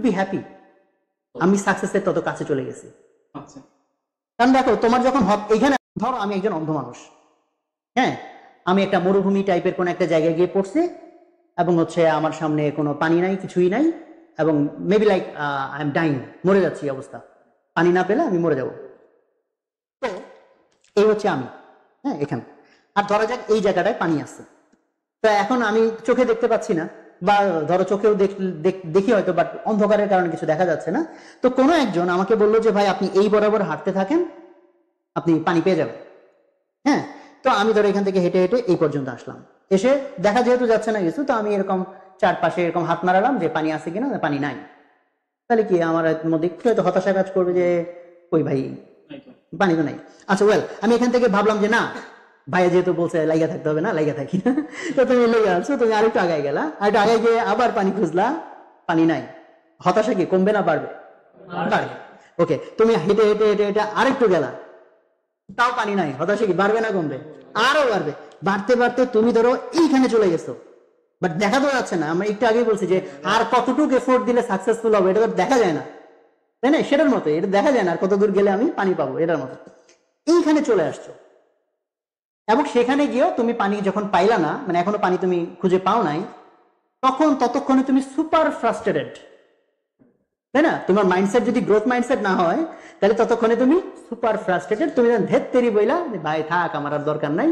Be happy আমি সাকসেসের তত কাছে চলে গেছি। কারণ দেখো তোমার যখন এইখানে ধরো আমি একজন অন্ধ মানুষ, হ্যাঁ, আমি একটা মরুভূমি টাইপের কোন একটা জায়গায় গিয়ে পড়ছি এবং হচ্ছে আমার সামনে কোনো পানি নাই, কিছুই নাই, এবং maybe like I am dying, মরে যাচ্ছি অবস্থা, পানি না পেলে আমি মরে যাব। তো এই হচ্ছে আমি, হ্যাঁ, এখানে। আর ধরা যাক এই জায়গাটায় পানি আছে, তো এখন আমি চোখে দেখতে পাচ্ছি না, বা ধরো চোখেও দেখি হয়তো, বাট অন্ধকারের কারণে কিছু দেখা যাচ্ছে না। তো কোনো একজন আমাকে বললো যে ভাই আপনি এই বরাবর হাঁটতে থাকেন, আপনি পানি পেয়ে যাবেন। হ্যাঁ, তো আমি ধরো এখান থেকে হেঁটে হেঁটে এই পর্যন্ত আসলাম, এসে দেখা যেহেতু যাচ্ছে না কিছু, তো আমি এরকম চারপাশে এরকম হাত মারালাম যে পানি আছে কিনা, পানি নাই। তাহলে কি আমার মধ্যে একটু হয়তো হতাশা কাজ করবে যে ওই ভাই পানি তো নাই। আচ্ছা ওয়েল, আমি এখান থেকে ভাবলাম যে না, ভাইয়া যেহেতু বলছে লাইগা থাকতে হবে, না লাইগা থাকি না। তো তুমি লেগে আছো, তুমি আরেকটু আগায় গেলা, আরেকটু আগায় গিয়ে আবার পানি খুঁজলা, পানি নাই। হতাশা কি কমবে না বাড়বে? বাড়বে। ওকে, তুমি হেঁটে হেঁটে হেঁটে হেঁটে আরেকটু গেলা, তাও পানি নাই, হতাশা কি বাড়বে না কমবে? আরো বাড়বে। বাড়তে বাড়তে তুমি ধরো এইখানে চলে গেছো, বাট দেখা তো যাচ্ছে না। আমরা একটু আগেই বলছি যে আর কতটুকু এফোর্ট দিলে সাকসেসফুল হবে, এটা তো দেখা যায় না, তাই না? সেটার মতো এটা দেখা যায় না আর কত দূর গেলে আমি পানি পাবো, এটার মতো। এইখানে চলে আসছো, এবং সেখানে গিয়েও তুমি পানি যখন পাইলা না, মানে এখনো পানি তুমি খুঁজে পাও নাই, ততক্ষণে তুমি সুপার ফ্রাস্ট্রেটেড, তাই না? তোমার মাইন্ডসেট যদি গ্রোথ মাইন্ডসেট না হয়, তাহলে ততক্ষণে তুমি সুপার ফ্রাস্ট্রেটেড, তুমি ধেত তেরি বইলা ভাই থাক, আমার আর দরকার নাই,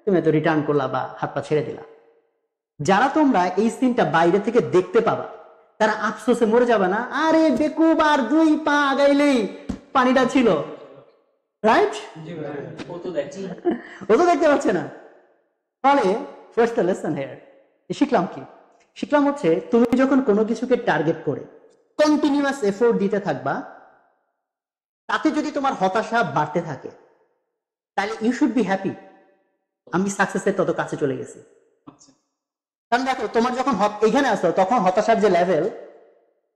তুমি তো রিটার্ন করলা বা হাত পা ছেড়ে দিলা। যারা তোমরা এই সিনটা বাইরে থেকে দেখতে পাবা, তারা আফসোসে মরে যাবে না, আরে বেকুব আর 2 পা আগাইলেই পানিটা ছিল, রাইট? ও তো দেখতে পাচ্ছে না। ফলে ফার্স্ট দ্য লেসন হিয়ার, শিখলাম কি? শিখলাম হচ্ছে তুমি যখন কোনো কিছুকে টার্গেট করে কন্টিনিউয়াস এফোর্ট দিতে থাকবা, তাতে যদি তোমার হতাশা বাড়তে থাকে, তাহলে ইউ শুড বি হ্যাপি আমি সাকসেসের তত কাছে চলে গেছি। কারণ দেখো তোমার যখন এইখানে আসো, তখন হতাশার যে লেভেল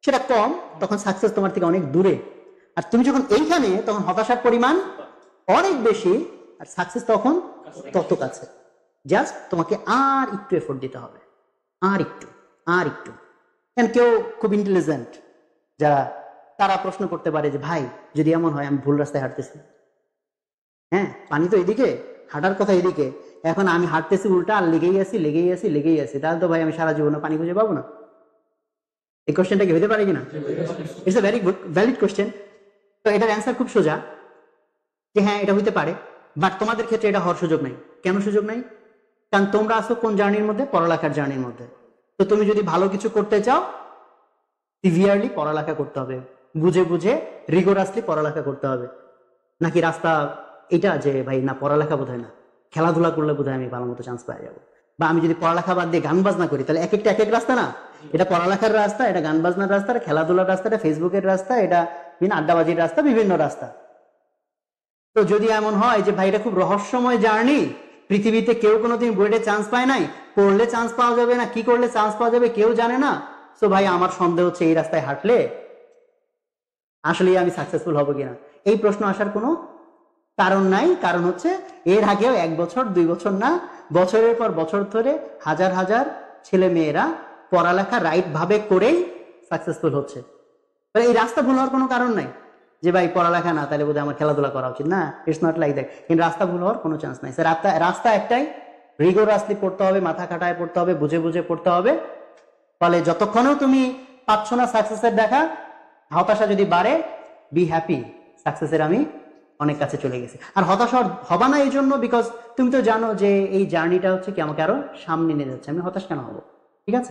সেটা কম, তখন সাকসেস তোমার থেকে অনেক দূরে। আর তুমি যখন এইখানে, তখন হতাশার পরিমাণ অনেক বেশি, আর সাকসেস তখন তত কাছে। জাস্ট তোমাকে আর একটু এফোর্ট দিতে হবে, আর একটু, আর একটু। কেউ খুব ইন্টেলিজেন্ট যারা, তারা প্রশ্ন করতে পারে যে ভাই যদি এমন হয় আমি ভুল রাস্তায় হাঁটতেছি, হ্যাঁ, পানি তো এদিকে, হাঁটার কথা এদিকে, এখন আমি হাঁটতেছি উল্টা, আর লেগেই আছি, তাহলে তো ভাই আমি সারা জীবনে পানি খুঁজে পাবো না। এই কোশ্চেনটা কি হতে পারে কিনা? It's a very good valid question. তো এটার অ্যান্সার খুব সোজা, যে হ্যাঁ এটা হইতে পারে, বাট তোমাদের ক্ষেত্রে এটা হওয়ার সুযোগ নাই। কেন সুযোগ নাই? কারণ তোমরা আছো কোন জার্নির মধ্যে? পড়ালেখার জার্নির মধ্যে। তো তুমি যদি ভালো কিছু করতে চাও, সিভিয়ারলি পড়ালেখা করতে হবে, বুঝে বুঝে রিগোরাসলি পড়ালেখা করতে হবে। নাকি রাস্তা এটা যে ভাই না পড়ালেখা বোধ হয় না, খেলাধুলা করলে বোধ হয় আমি ভালো মতো চান্স পাই যাবো, বা আমি যদি পড়ালেখা বাদ দিয়ে গান বাজনা করি, তাহলে এক একটা এক এক রাস্তা না। এটা পড়ালেখার রাস্তা, এটা গান বাজনার রাস্তা, এটা খেলাধুলার রাস্তা, এটা ফেসবুকের রাস্তা, এটা বিভিন্ন আড্ডাবাজির রাস্তা, বিভিন্ন রাস্তা। তো যদি এমন হয় যে ভাই এটা খুব রহস্যময় জার্নি, পৃথিবীতে কেউ কোনোদিন বুয়েটে চান্স পায় নাই, পড়লে চান্স পাওয়া যাবে না, কি করলে চান্স পাওয়া যাবে কেউ জানে না, তো ভাই আমার সন্দেহ হচ্ছে এই রাস্তায় হাঁটলে আসলে আমি সাকসেসফুল হব কিনা। এই প্রশ্ন আসার কোনো কারণ নাই। কারণ হচ্ছে এর আগেও 1 বছর 2 বছর না, বছরের পর বছর ধরে হাজার হাজার ছেলে মেয়েরা পড়ালেখা রাইট ভাবে করেই সাকসেসফুল হচ্ছে। এই রাস্তা ভুল হওয়ার কোনো কারণ নাই যে ভাই পড়ালেখা না, তাহলে বোধহয় আমার খেলাধুলা করা উচিত না। It's not like that. কিন্তু রাস্তা ভুল হওয়ার কোনো চান্স নাই। রাস্তা একটাই, রিগোরাসলি পড়তে হবে, মাথা খাটায় পড়তে হবে, বুঝে বুঝে পড়তে হবে। ফলে যতক্ষণও তুমি পাচ্ছ না সাকসেসের দেখা, হতাশা যদি বাড়ে, বি হ্যাপি সাকসেসের আমি অনেক কাছে চলে গেছি। আর হতাশা হবা না এই জন্য, বিকজ তুমি তো জানো যে এই জার্নিটা হচ্ছে কি আমাকে আরো সামনে নিয়ে যাচ্ছে, আমি হতাশ কেন হবো? ঠিক আছে।